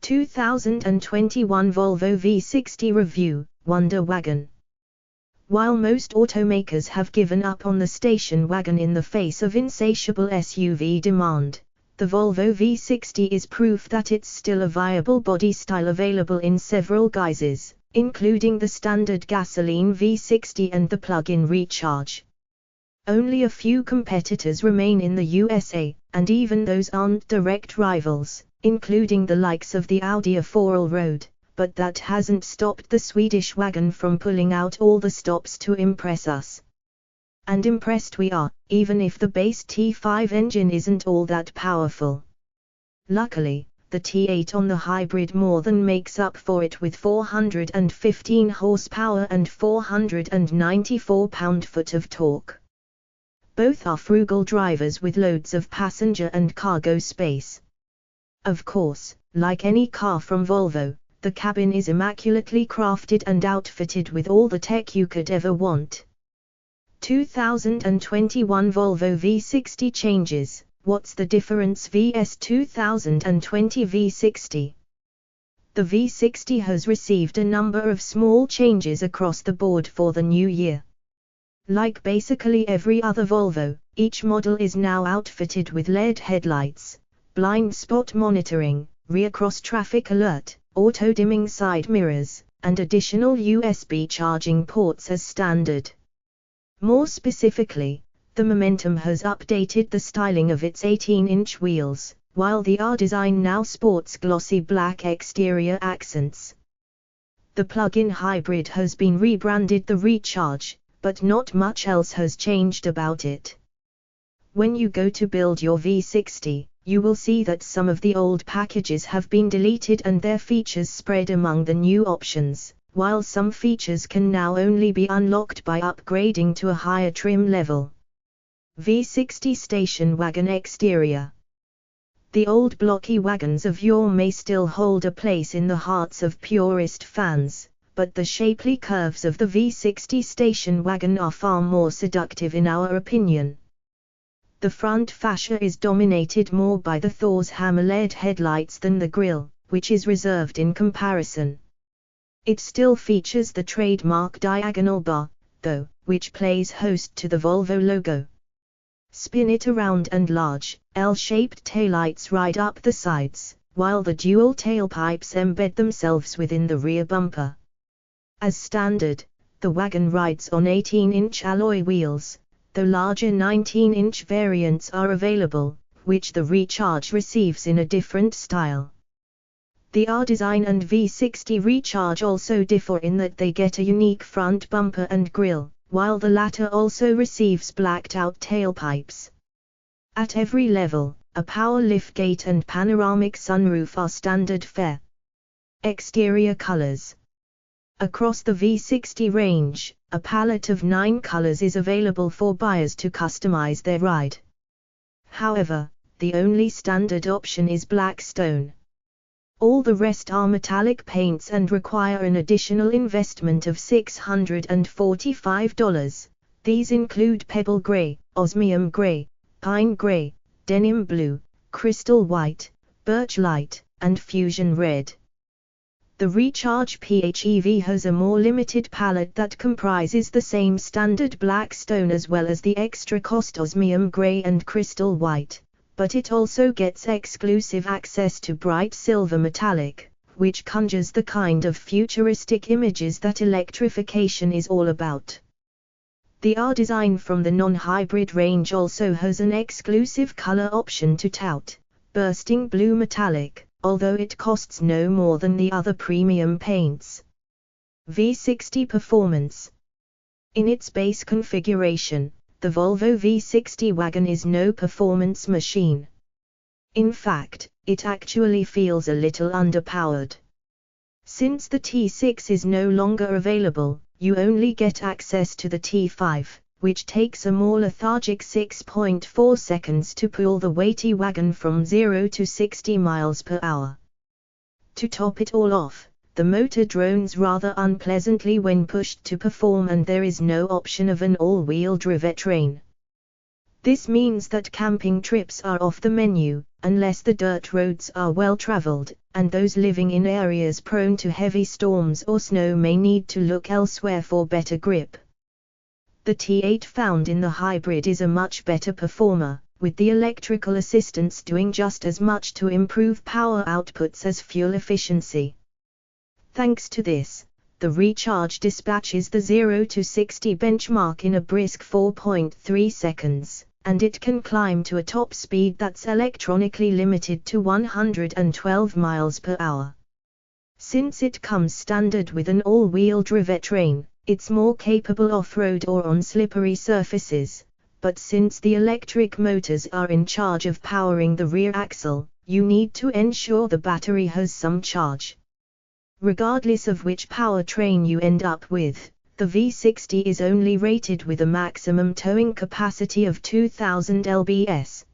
2021 Volvo V60 Review, Wonder Wagon. While most automakers have given up on the station wagon in the face of insatiable SUV demand, the Volvo V60 is proof that it's still a viable body style available in several guises, including the standard gasoline V60 and the plug-in Recharge. Only a few competitors remain in the USA, and even those aren't direct rivals, including the likes of the Audi A4 Allroad, but that hasn't stopped the Swedish wagon from pulling out all the stops to impress us. And impressed we are, even if the base T5 engine isn't all that powerful. Luckily, the T8 on the hybrid more than makes up for it with 415 horsepower and 494 pound-foot of torque. Both are frugal drivers with loads of passenger and cargo space. Of course, like any car from Volvo, the cabin is immaculately crafted and outfitted with all the tech you could ever want. 2021 Volvo V60 changes. What's the difference vs 2020 V60? The V60 has received a number of small changes across the board for the new year. Like basically every other Volvo, each model is now outfitted with LED headlights, blind spot monitoring, rear cross-traffic alert, auto-dimming side mirrors, and additional USB charging ports as standard. More specifically, the Momentum has updated the styling of its 18-inch wheels, while the R design now sports glossy black exterior accents. The plug-in hybrid has been rebranded the Recharge, but not much else has changed about it. When you go to build your V60, you will see that some of the old packages have been deleted and their features spread among the new options, while some features can now only be unlocked by upgrading to a higher trim level. V60 Station Wagon Exterior. The old blocky wagons of yore may still hold a place in the hearts of purist fans, but the shapely curves of the V60 station wagon are far more seductive in our opinion. The front fascia is dominated more by the Thor's hammer LED headlights than the grille, which is reserved in comparison. It still features the trademark diagonal bar, though, which plays host to the Volvo logo. Spin it around and large, L-shaped taillights ride up the sides, while the dual tailpipes embed themselves within the rear bumper. As standard, the wagon rides on 18-inch alloy wheels, though larger 19-inch variants are available, which the Recharge receives in a different style. The R design and V60 Recharge also differ in that they get a unique front bumper and grille, while the latter also receives blacked-out tailpipes. At every level, a power liftgate and panoramic sunroof are standard fare. Exterior colors. Across the V60 range, a palette of 9 colors is available for buyers to customize their ride. However, the only standard option is black stone. All the rest are metallic paints and require an additional investment of $645. These include pebble gray, osmium gray, pine gray, denim blue, crystal white, birch light, and fusion red. The Recharge PHEV has a more limited palette that comprises the same standard black stone as well as the extra cost osmium gray and crystal white, but it also gets exclusive access to bright silver metallic, which conjures the kind of futuristic images that electrification is all about. The R design from the non-hybrid range also has an exclusive color option to tout, bursting blue metallic, although it costs no more than the other premium paints. V60 Performance. In its base configuration, the Volvo V60 wagon is no performance machine. In fact, it actually feels a little underpowered. Since the T6 is no longer available, you only get access to the T5, which takes a more lethargic 6.4 seconds to pull the weighty wagon from 0 to 60 miles per hour. To top it all off, the motor drones rather unpleasantly when pushed to perform, and there is no option of an all-wheel drivetrain. This means that camping trips are off the menu, unless the dirt roads are well traveled, and those living in areas prone to heavy storms or snow may need to look elsewhere for better grip. The T8 found in the hybrid is a much better performer, with the electrical assistance doing just as much to improve power outputs as fuel efficiency. Thanks to this, the recharge dispatches the 0 to 60 benchmark in a brisk 4.3 seconds, and it can climb to a top speed that's electronically limited to 112 miles per hour. Since it comes standard with an all-wheel drivetrain, it's more capable off-road or on slippery surfaces, but since the electric motors are in charge of powering the rear axle, you need to ensure the battery has some charge. Regardless of which powertrain you end up with, the V60 is only rated with a maximum towing capacity of 2000 lbs,